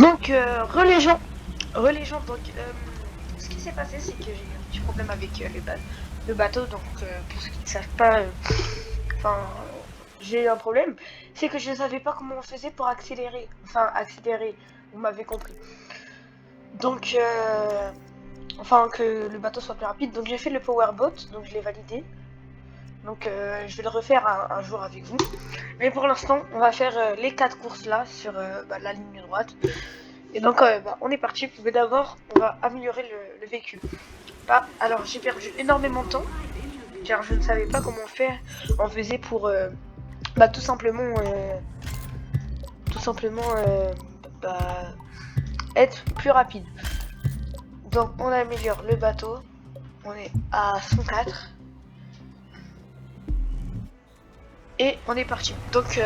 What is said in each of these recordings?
Donc, donc, ce qui s'est passé, c'est que j'ai eu un petit problème avec le bateau, donc, pour ceux qui ne savent pas, enfin, j'ai eu un problème, c'est que je ne savais pas comment on faisait pour accélérer, vous m'avez compris. Donc, enfin, que le bateau soit plus rapide, donc j'ai fait le powerboat, donc je l'ai validé. Donc, je vais le refaire un jour avec vous. Mais pour l'instant, on va faire les 4 courses là, sur la ligne droite. Et donc, on est parti. Mais d'abord, on va améliorer le véhicule. Alors, j'ai perdu énormément de temps, car je ne savais pas comment faire. On faisait pour, tout simplement, bah, être plus rapide. Donc, on améliore le bateau. On est à 104. Et on est parti. Donc,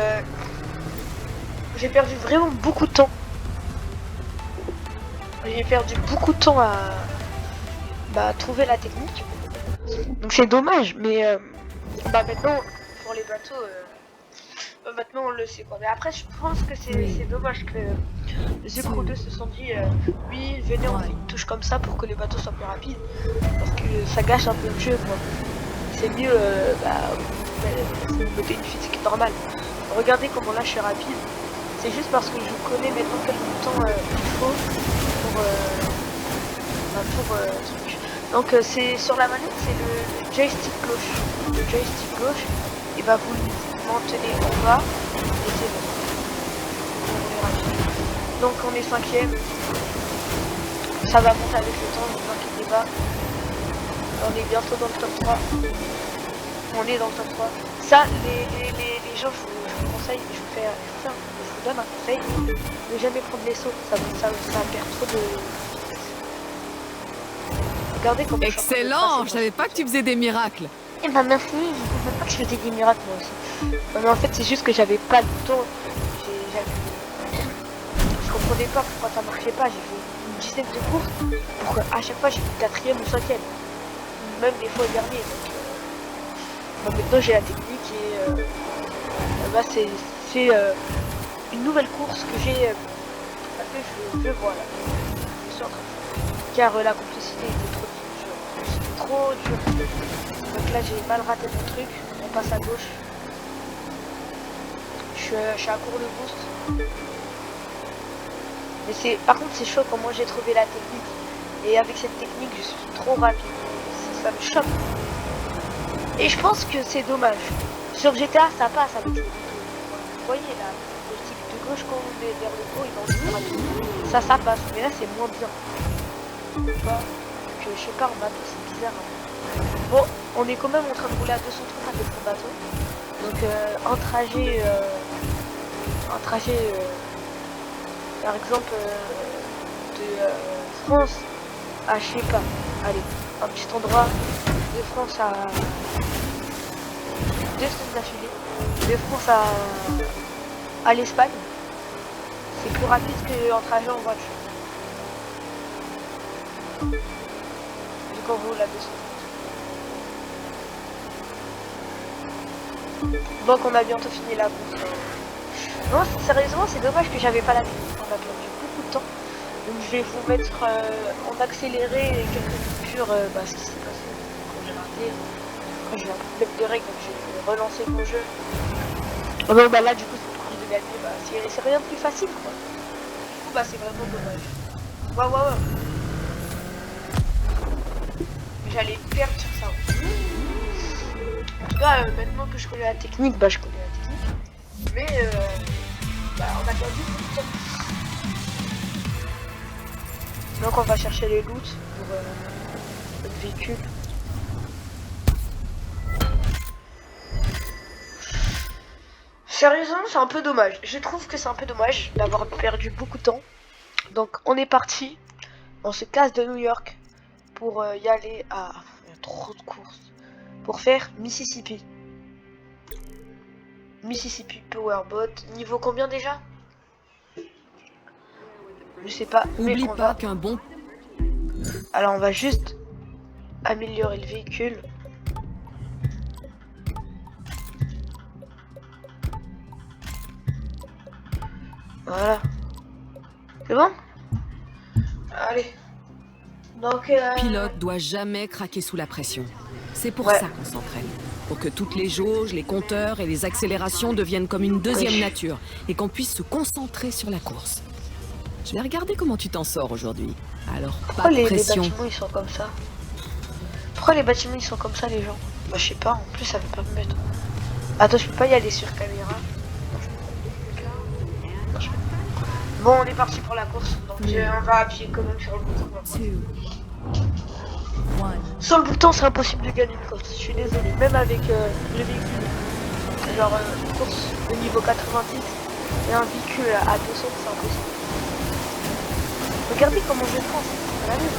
j'ai perdu vraiment beaucoup de temps. J'ai perdu beaucoup de temps à trouver la technique. Donc c'est dommage, mais maintenant pour les bateaux, maintenant on le sait quoi. Mais après je pense que c'est dommage que The Crew 2 se sont dit oui venez on fait une touche comme ça pour que les bateaux soient plus rapides. Parce que ça gâche un peu le jeu quoi. C'est mieux vous mettez une physique normale. Regardez comment là je suis rapide. C'est juste parce que je connais maintenant quel bouton il faut pour truc. Donc c'est sur la manette, c'est le joystick gauche. Le joystick gauche, et bah vous le maintenez en bas et c'est bon. Donc on est 5ème. Ça va monter avec le temps, ne vous inquiétez pas. On est bientôt dans le top 3. On est dans le top 3. Ça, les gens, je vous conseille, je vous donne un conseil, ne jamais prendre les sauts, ça perd trop de... Regardez comment excellent, je savais pas que tu faisais des miracles. Eh ben merci, je ne savais pas que je faisais des miracles moi aussi. Non, mais en fait c'est juste que j'avais pas le temps. Je comprenais pas pourquoi ça marchait pas. J'ai fait une dizaine de courses pour qu'à chaque fois j'ai fait 4ème ou 5ème. Même des fois dernier. Donc maintenant j'ai la technique et c'est une nouvelle course que j'ai je vois là. Je suis en train de faire. Car la complicité était trop dure. C'était trop dur. Donc là j'ai mal raté mon truc. On passe à gauche. Je suis à court de boost. Mais par contre c'est chaud comment j'ai trouvé la technique. Et avec cette technique je suis trop rapide. Ça me choque. Et je pense que c'est dommage. Sur GTA ça passe avec les motos. Vous voyez là, le stick de gauche quand on met vers le haut il va en rapide. Ça passe, mais là c'est moins bien. Je sais pas, en bateau c'est bizarre. Hein. Bon, on est quand même en train de rouler à 230 avec mon bateau. Donc un trajet par exemple de France à je sais pas, allez, un petit endroit de France à 2 semaines d'affilée, de France à l'Espagne, c'est plus rapide qu'un trajet en voiture. Vu qu'on roule à 200. Donc on a bientôt fini la course. Non, sérieusement, c'est dommage que j'avais pas la technique. On a perdu beaucoup de temps. Donc je vais vous mettre en accéléré quelques coupures ce qui s'est passé quand j'ai raté. Après j'ai eu un problème de règle, donc j'ai relancé mon jeu. Oh, bon là du coup c'est plus de gagner, c'est rien de plus facile quoi. Du coup c'est vraiment dommage. Ouais. J'allais perdre sur ça. En tout cas maintenant que je connais la technique, je connais la technique. Mais on a perdu beaucoup de temps. Donc on va chercher les loots pour notre véhicule. Sérieusement c'est un peu dommage. Je trouve que c'est un peu dommage d'avoir perdu beaucoup de temps. Donc on est parti. On se casse de New York pour y aller à... Il y a trop de courses. Pour faire Mississippi. Mississippi Powerboat. Niveau combien déjà? Je sais pas. Oublie pas qu'un bon... Alors on va juste améliorer le véhicule. Voilà. C'est bon? Allez. Donc, Pilote doit jamais craquer sous la pression. C'est pour Ouais. ça qu'on s'entraîne. Pour que toutes les jauges, les compteurs et les accélérations deviennent comme une deuxième Oui. nature et qu'on puisse se concentrer sur la course. Je vais regarder comment tu t'en sors aujourd'hui. Alors, Pourquoi pas de les pression. bâtiments ils sont comme ça? Pourquoi les bâtiments ils sont comme ça les gens? Bah je sais pas, en plus ça veut pas me mettre. Attends, je peux pas y aller sur caméra. Non, je peux pas. Bon, on est parti pour la course, donc on va appuyer quand même sur le bouton. Sans le bouton c'est impossible de gagner une course, je suis désolé, même avec le véhicule. Genre une course de niveau 90 et un véhicule à 200 c'est impossible. Regardez comment je pense, c'est la même.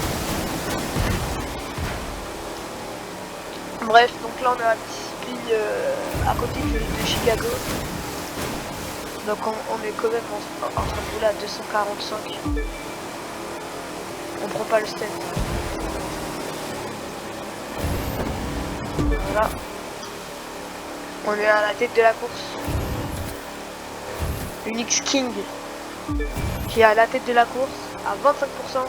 Bref, donc là on est à Mississippi, à côté de Chicago. Donc on est quand même en train de rouler à 245. On prend pas le stand. Voilà. On est à la tête de la course. Unix King qui est à la tête de la course à 25%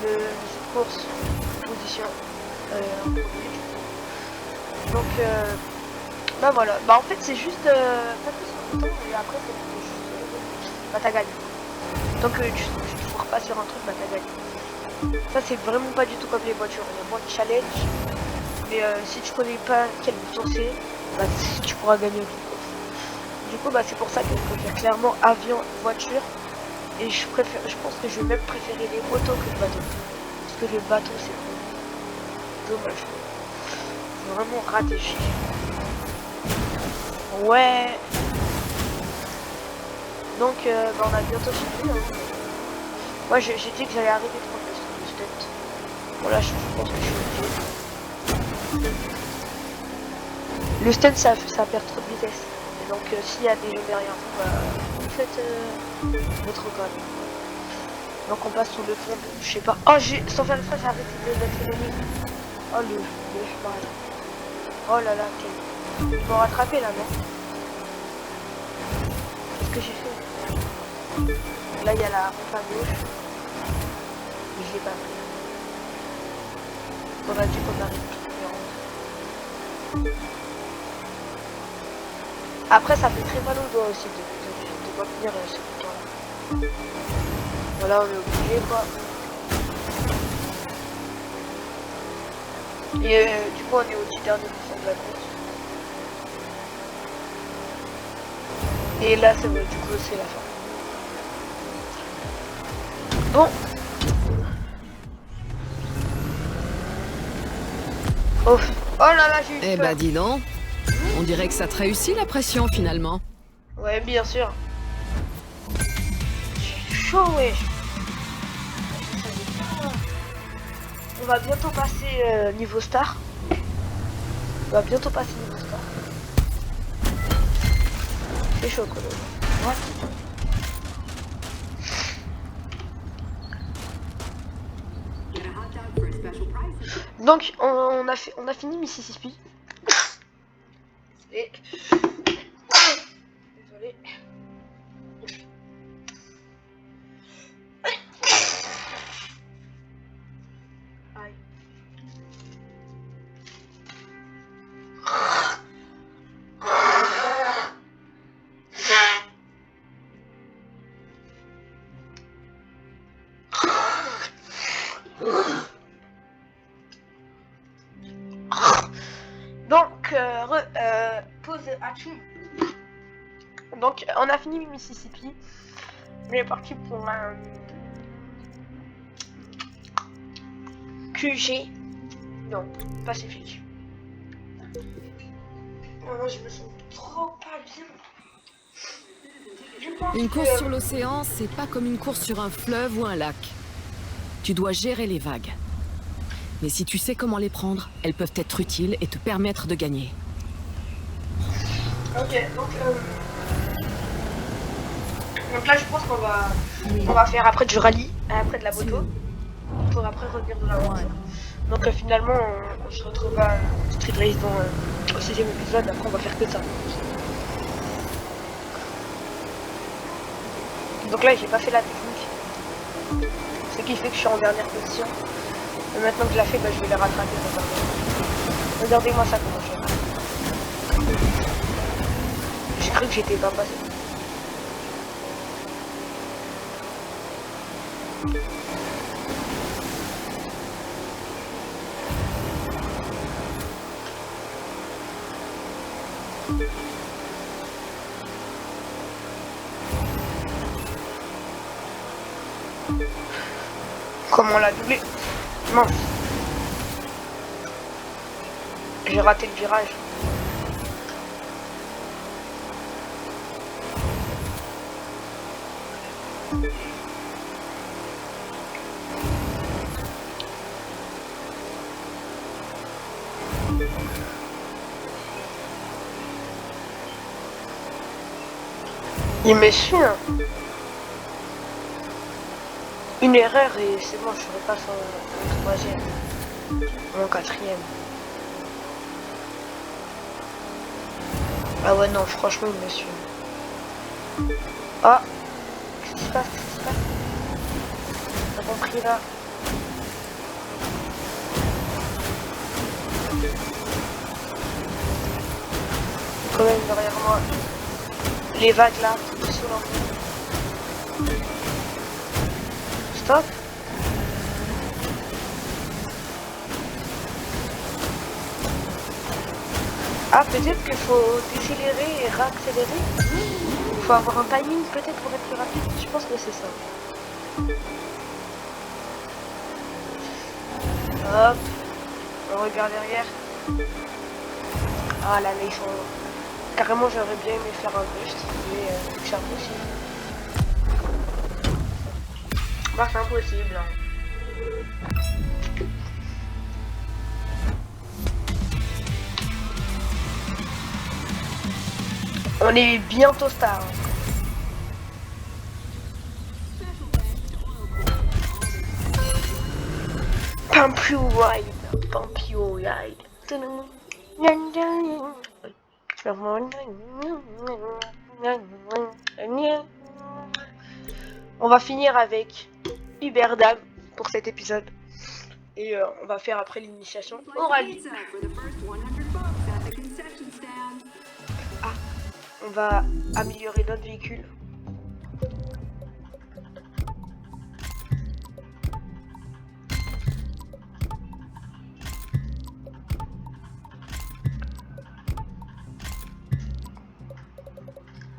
de cette course position. Donc bah voilà, bah en fait c'est juste pas plus sur le temps et après c'est juste bah t'as gagné. Donc tu te foires pas sur un truc, bah t'as gagné. Ça c'est vraiment pas du tout comme les voitures, il y a moins de challenge, mais si tu connais pas quel bouton c'est, bah tu pourras gagner aucune course. Du coup bah c'est pour ça que je préfère clairement avion, voiture, et je pense que je vais même préférer les motos que le bateau. Parce que le bateau c'est dommage. Vraiment raté chic. Ouais. Donc bah, on a bientôt fini. Hein. Moi j'ai dit que j'allais arrêter de prendre le stunt. Bon là je pense que je suis obligé. Le stunt ça perd trop de vitesse. Et donc s'il y a des gens derrière vous, bah, faites votre code. Donc on passe sous le fond de, je sais pas. Oh sans faire exprès j'ai arrêté de mettre l'ennemi. Oh le chemin. Oh là là, ils m'ont rattrapé là, non? Qu'est-ce que j'ai fait? Là, il y a la rampe à gauche. Mais je l'ai pas pris. On a dit qu'on arrive tout. Après, ça fait très mal aux doigts aussi de pas tenir ce bouton-là. Voilà, on est obligé, quoi. Et du coup on est au petit dernier bouton de la course. Et là c'est bon, du coup c'est la fin. Bon. Oh là là j'ai eu Eh peur. bah dis donc, on dirait que ça te réussit la pression finalement. Ouais bien sûr. Je suis chaud ouais. On va bientôt passer niveau star. On va bientôt passer niveau star. C'est chaud quoi. Ouais. Donc on a fini Mississippi. Et... Désolé. Aïe. Donc, pause action. Donc, on a fini Mississippi. On est parti pour un QG. Non, Pacifique. Oh non, je me sens trop pas bien. Une course sur l'océan, c'est pas comme une course sur un fleuve ou un lac. Tu dois gérer les vagues. Mais si tu sais comment les prendre, elles peuvent être utiles et te permettre de gagner. Ok, donc là je pense qu'on va faire après du rallye, après de la moto, pour après revenir de la voiture. Donc finalement on se retrouve à Street Race dans au 6ème épisode, après on va faire que ça. Donc là, j'ai pas fait la technique. Ce qui fait que je suis en dernière position. Et maintenant que je l'ai fait, bah, je vais les rattraper. Regardez-moi ça comment je fais. J'ai cru que j'étais pas passé. Comment on l'a doublé? Non. J'ai raté le virage. Il me suit, hein. Une erreur et c'est bon, je serai pas son troisième. Mon quatrième. Ah ouais non, franchement il me suit. Ah, qu'est-ce qui se passe? Qu'est-ce qui se passe? T'as compris là? Quand même derrière moi. Les vagues là, sur l'envers. Stop. Ah, peut-être qu'il faut décélérer et réaccélérer. Il faut avoir un timing peut-être pour être plus rapide. Je pense que c'est ça. Hop. On regarde derrière. Ah là, ils sont... Carrément, j'aurais bien aimé faire un boost, mais c'est impossible. Bah, c'est impossible. Hein. On est bientôt star. Pump you wide, pump you wide. On va finir avec Huberdam pour cet épisode. Et on va faire après l'initiation au rallye. Ah, on va améliorer notre véhicule.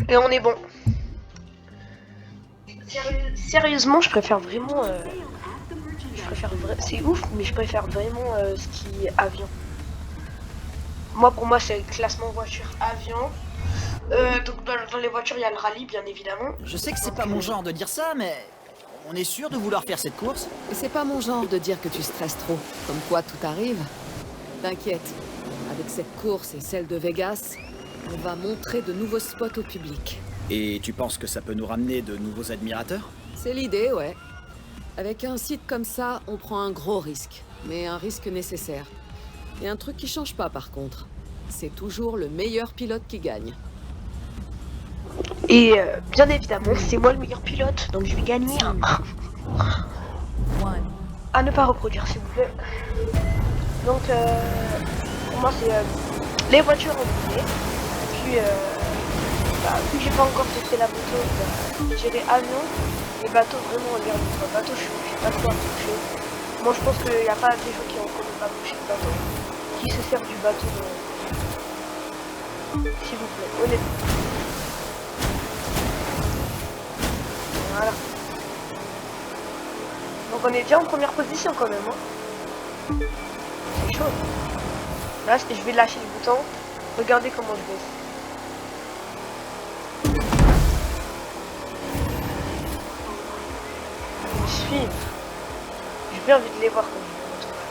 Et on est bon. Sérieusement, je préfère vraiment... C'est ouf, mais je préfère vraiment ce qui est avion. Moi, pour moi, c'est le classement voiture avion. Donc dans les voitures, il y a le rallye, bien évidemment. Je sais que c'est pas mon genre de dire ça, mais on est sûr de vouloir faire cette course? Et c'est pas mon genre de dire que tu stresses trop. Comme quoi, tout arrive. T'inquiète. Avec cette course et celle de Vegas, on va montrer de nouveaux spots au public. Et tu penses que ça peut nous ramener de nouveaux admirateurs? C'est l'idée, ouais. Avec un site comme ça, on prend un gros risque. Mais un risque nécessaire. Et un truc qui change pas, par contre. C'est toujours le meilleur pilote qui gagne. Et bien évidemment, c'est moi le meilleur pilote, donc je vais gagner. À ne pas reproduire, s'il vous plaît. Donc, pour moi, c'est les voitures en premier. Puis, vu que j'ai pas encore testé la moto, je dirais avion. Les bateaux, vraiment, regarde, le bateau, je suis pas trop accroché. Moi, je pense qu'il n'y a pas des gens qui ont encore pas touché le bateau, qui se servent du bateau. S'il vous plaît, honnêtement. Voilà. Donc on est déjà en première position quand même. Hein. C'est chaud. Là, je vais lâcher le bouton. Regardez comment je baisse. Ils me suivent. J'ai bien envie de les voir quand je vais retourner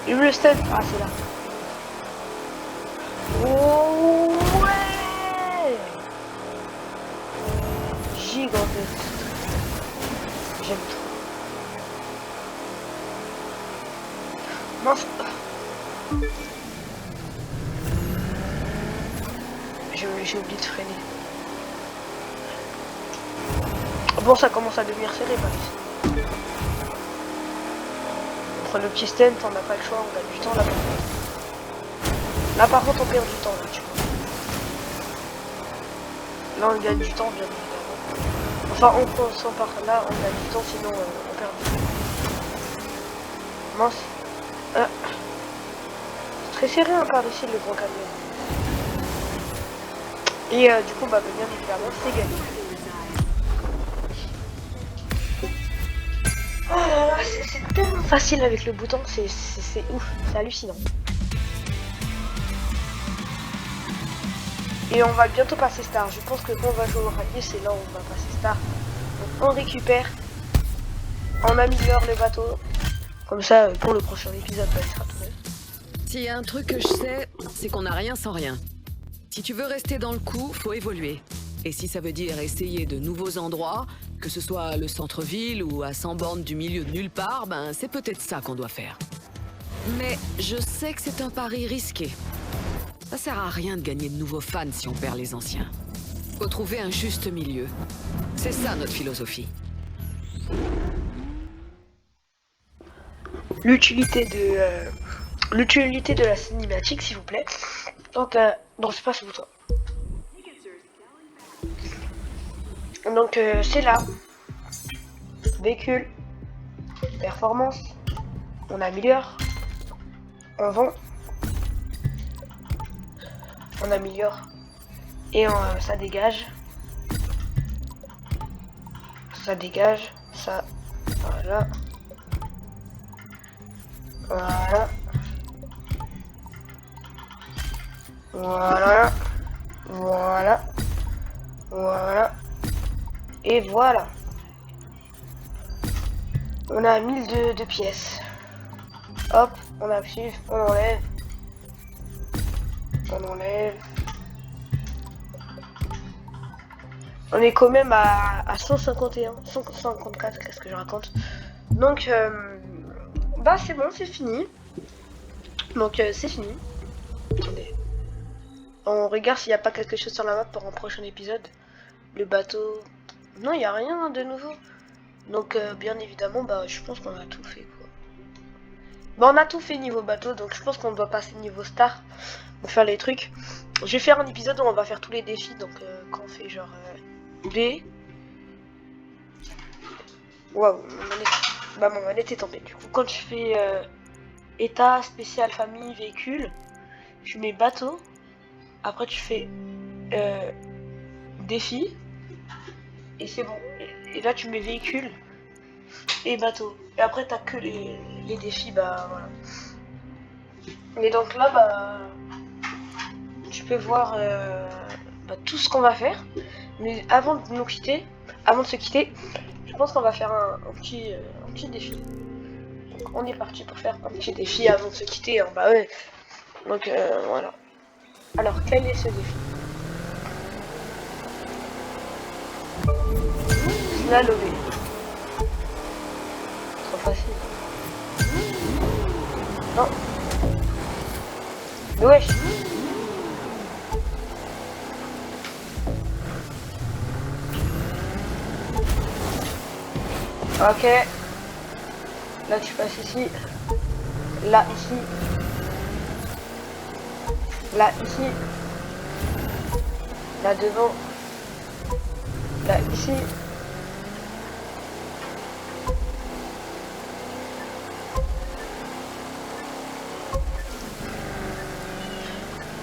à l'arrière. Le stun. Ah, c'est là. Oh ouais, gigantesque. J'aime trop. J'ai oublié de freiner. Bon, ça commence à devenir serré par ici. On prend le petit stand, on n'a pas le choix, on gagne du temps là. Là par contre on perd du temps là, tu vois. Là on gagne du temps bien évidemment. Enfin on prend par là, on gagne du temps sinon on perd du temps. Mince. C'est très serré par ici le gros camion. Et du coup bah bien évidemment c'est gagné. Oh là là, c'est tellement facile avec le bouton, c'est ouf, c'est hallucinant. Et on va bientôt passer star. Je pense que quand on va jouer au rallye, c'est là où on va passer star. Donc on récupère, on améliore le bateau. Comme ça, pour le prochain épisode, bah, il sera tout neuf. S'il y a un truc que je sais, c'est qu'on n'a rien sans rien. Si tu veux rester dans le coup, faut évoluer. Et si ça veut dire essayer de nouveaux endroits, que ce soit le centre-ville ou à 100 bornes du milieu de nulle part, ben c'est peut-être ça qu'on doit faire. Mais je sais que c'est un pari risqué. Ça sert à rien de gagner de nouveaux fans si on perd les anciens. Faut trouver un juste milieu. C'est ça notre philosophie. L'utilité de la cinématique, s'il vous plaît. Donc, non, c'est pas ce bouton. Donc, c'est là. Véhicule. Performance. On améliore. On vend. On améliore. Et ça dégage. Ça dégage. Ça. Voilà. Voilà. Voilà. Voilà. Voilà. Et voilà. On a 1002 pièces. Hop, on appuie, on enlève. On enlève. On est quand même à 151, 154, qu'est-ce que je raconte. Donc, bah c'est bon, c'est fini. Donc, c'est fini. Attendez. On regarde s'il n'y a pas quelque chose sur la map pour un prochain épisode. Le bateau. Non, il n'y a rien de nouveau. Donc, bien évidemment, bah je pense qu'on a tout fait, quoi. Bah, on a tout fait niveau bateau, donc je pense qu'on doit passer niveau star pour faire les trucs. Je vais faire un épisode où on va faire tous les défis, donc quand on fait genre B. Waouh, mon manette est tombée. Du coup, quand je fais état, spécial, famille, véhicule, tu mets bateau. Après, tu fais défi. Et c'est bon. Et là, tu mets véhicule et bateau. Et après, t'as que les défis, bah voilà. Et donc là, bah, tu peux voir bah, tout ce qu'on va faire. Mais avant de nous quitter, avant de se quitter, je pense qu'on va faire un petit défi. Donc on est parti pour faire un petit défi avant de se quitter. Hein, bah ouais. Donc voilà. Alors quel est ce défi? Slalomer. Trop facile. Non. Mais wesh. Ok. Là tu passes ici. Là ici. Là ici. Là devant. Là ici.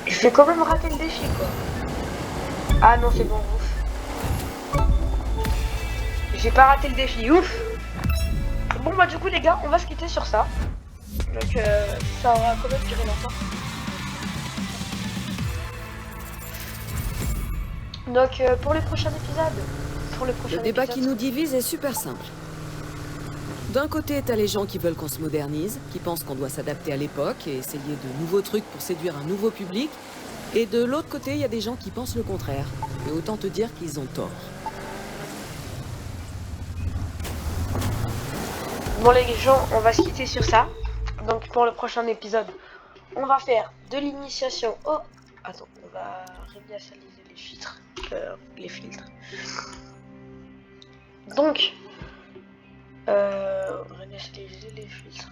Je vais quand même rater le défi, quoi. Ah non, c'est bon, ouf. J'ai pas raté le défi, ouf. Bon bah du coup les gars, on va se quitter sur ça. Donc ça aura quand même duré longtemps. Donc pour le prochain épisode, Le débat qui nous divise est super simple. D'un côté, t'as les gens qui veulent qu'on se modernise, qui pensent qu'on doit s'adapter à l'époque et essayer de nouveaux trucs pour séduire un nouveau public. Et de l'autre côté, il y a des gens qui pensent le contraire. Et autant te dire qu'ils ont tort. Bon les gens, on va se quitter sur ça. Donc pour le prochain épisode, on va faire de l'initiation au attends, on va réinitialiser les filtres. Donc, réinitialiser les filtres.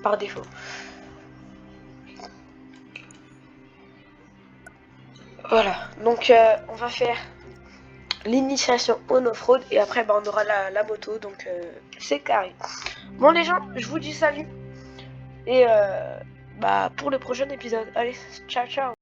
Par défaut. Voilà, donc on va faire l'initiation on off-road et après bah, on aura la moto, donc c'est carré. Bon les gens, je vous dis salut et bah pour le prochain épisode. Allez, ciao ciao.